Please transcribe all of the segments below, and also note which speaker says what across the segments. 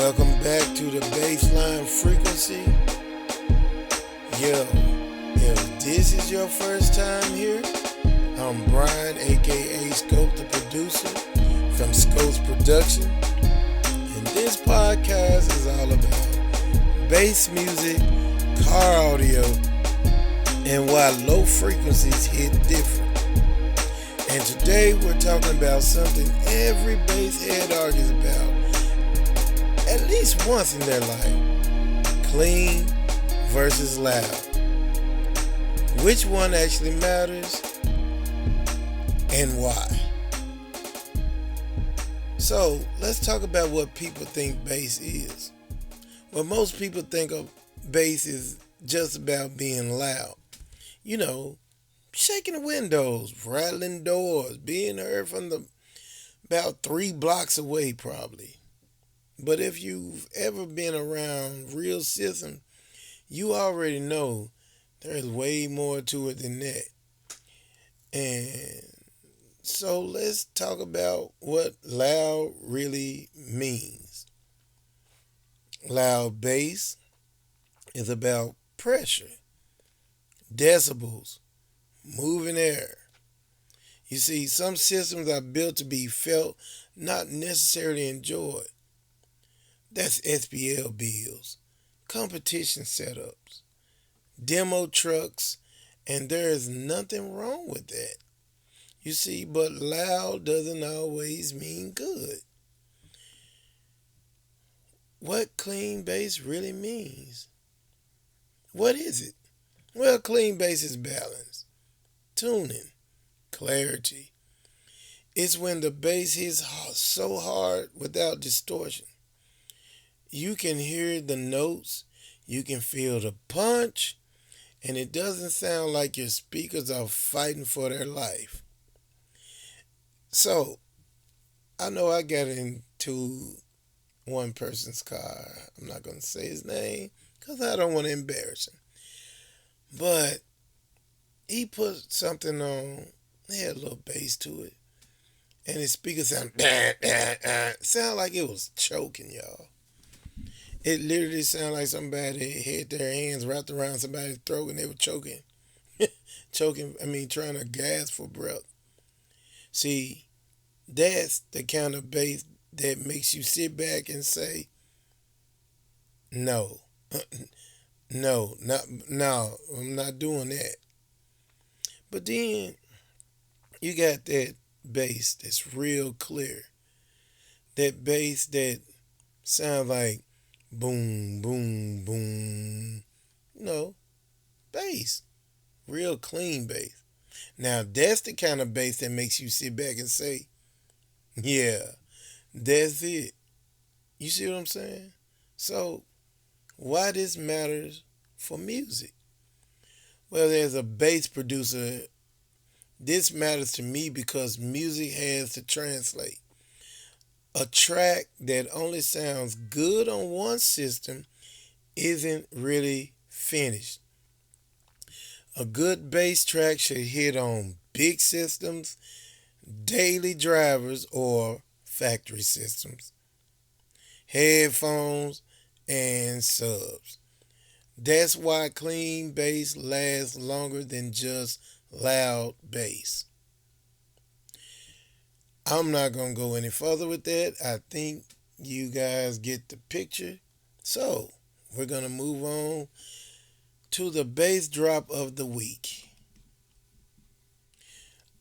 Speaker 1: Welcome back to the Bassline Frequency. Yo, if this is your first time here, I'm Brian, aka Scope the producer from Scope's Production. And this podcast is all about bass music, car audio, and why low frequencies hit different. And today we're talking about something every bass head argues about at least once in their life: clean versus loud. Which one actually matters and why? So let's talk about what people think bass is. Well, most people think of bass is just about being loud. You know, shaking the windows, rattling doors, being heard from about 3 blocks away probably. But if you've ever been around real systems, you already know there's way more to it than that. And so let's talk about what loud really means. Loud bass is about pressure, decibels, moving air. You see, some systems are built to be felt, not necessarily enjoyed. That's SPL bills, competition setups, demo trucks, and there is nothing wrong with that. You see, but loud doesn't always mean good. What clean bass really means? What is it? Well, clean bass is balance, tuning, clarity. It's when the bass hits so hard without distortion. You can hear the notes, you can feel the punch, and it doesn't sound like your speakers are fighting for their life. So, I know I got into one person's car. I'm not going to say his name because I don't want to embarrass him. But he put something on, it had a little bass to it, and his speaker sounded sound like it was choking, y'all. It literally sounded like somebody had their hands wrapped around somebody's throat and they were choking. Trying to gasp for breath. See, that's the kind of bass that makes you sit back and say, no, no, I'm not doing that. But then you got that bass that's real clear. That bass that sounds like boom, boom, boom. Bass. Real clean bass. Now, that's the kind of bass that makes you sit back and say, yeah, that's it. You see what I'm saying? So, why this matters for music? Well, there's a bass producer. This matters to me because music has to translate. A track that only sounds good on one system isn't really finished. A good bass track should hit on big systems, daily drivers, or factory systems, headphones, and subs. That's why clean bass lasts longer than just loud bass. I'm not going to go any further with that. I think you guys get the picture. So, we're going to move on to the bass drop of the week.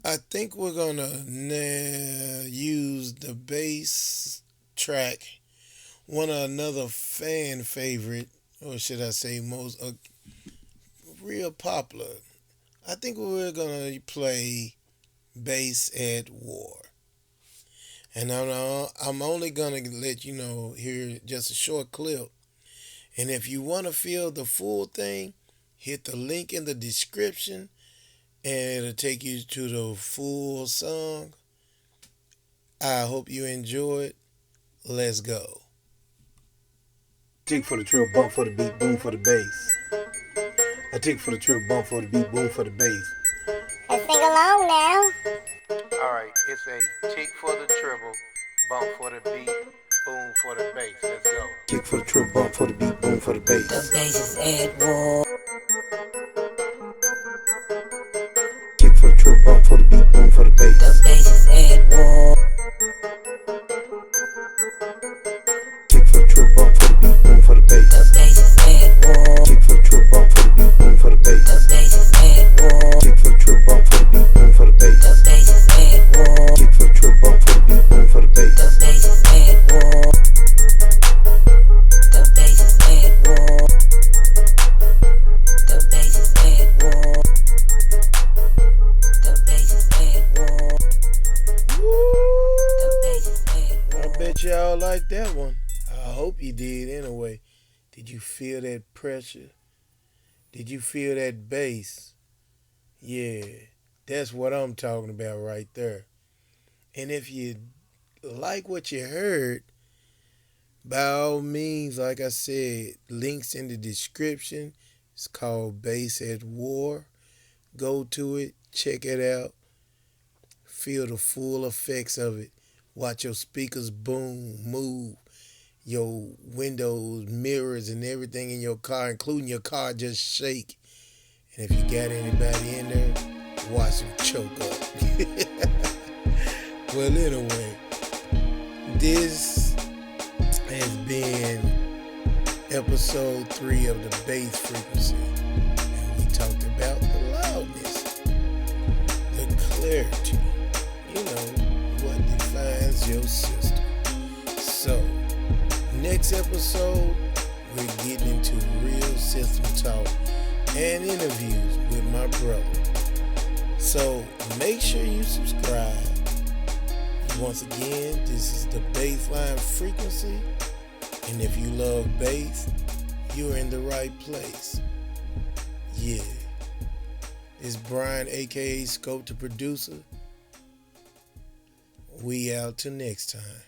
Speaker 1: I think we're going to use the bass track, one of another fan favorite, or should I say most real popular. I think we're going to play Bass at War. And I'm only going to let you know here just a short clip. And if you want to feel the full thing, hit the link in the description and it'll take you to the full song. I hope you enjoy it. Let's go. Tick for the trill, bump for the beat, boom for the bass. A tick for the trill, bump for the beat, boom for the bass.
Speaker 2: And sing along now.
Speaker 1: Alright, it's a tick for the treble, bump for the beat, Boom for the bass, let's go.
Speaker 3: Kick for the triple bump for the beat, boom for the bass.
Speaker 4: The bass is at war.
Speaker 3: Kick for the triple bump for the beat, boom for the bass.
Speaker 4: The bass is at war.
Speaker 3: Kick for the triple bump for the beat, boom for the bass.
Speaker 4: The bass is at war.
Speaker 3: Kick for the triple bump for the beat, boom for the bass.
Speaker 4: The bass is at war.
Speaker 3: Kick for the triple bump for the beat, boom for the bass.
Speaker 4: The bass is at war.
Speaker 3: Kick for the triple bump for the beat, boom for the bass.
Speaker 4: The bass is at war. The bass is at war. The bass is at war. The bass is at war. The bass is at war.
Speaker 1: I bet y'all like that one. I hope you did anyway. Did you feel that pressure? Did you feel that bass? Yeah, that's what I'm talking about right there. And if you like what you heard, by all means, like I said, links in the description. It's called Bass at War. Go to it, check it out, feel the full effects of it. Watch your speakers boom, move, your windows, mirrors, and everything in your car, including your car, just shake. And if you got anybody in there, watch them choke up. Well, anyway, this has been episode 3 of the Bass Frequency. And we talked about the loudness, the clarity, what defines your system. So, next episode, we're getting into real system talk and interviews with my brother. So, make sure you subscribe. Once again, this is the Bassline Frequency. And if you love bass, you're in the right place. Yeah. It's Brian, aka Scope the Producer. We out till next time.